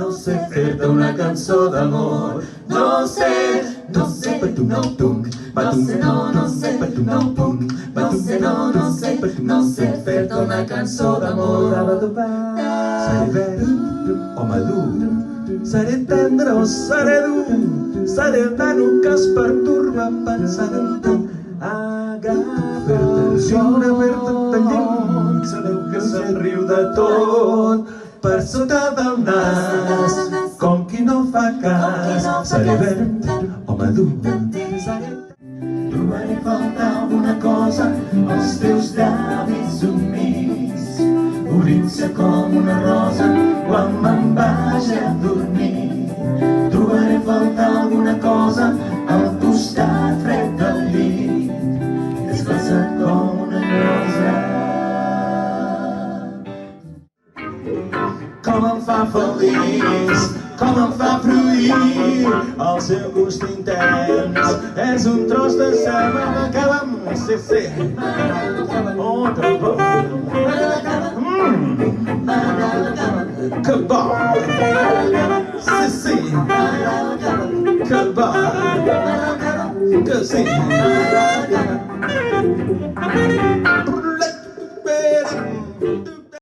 no sé fer-te una cançó d'amor. No sé, patum, no, tum, patum, no sé, patum, no, tum, patum, no sé fer-te una cançó d'amor. Seré verd o madur, seré tendre o seré dur, seré el nano que es perturba pensant en tu. Agafa-te riure, fer-te lluny, sabeu que se'n riu de tot, per sota del nas, com qui no fa cas. Seré verd o madur, trobaré a faltar alguna cosa, els teus llavis humits, obrint-se com una rosa quan me'n vaig a dormir. Trobaré a faltar alguna cosa al costat fred del llit, desplaçat com una rosa. Com em fa feliç, com em fa fruir, el seu gust intens és un tros de cel. M'acaba'm, sí, oh, que bo, que bo, sí, que bo, que sí.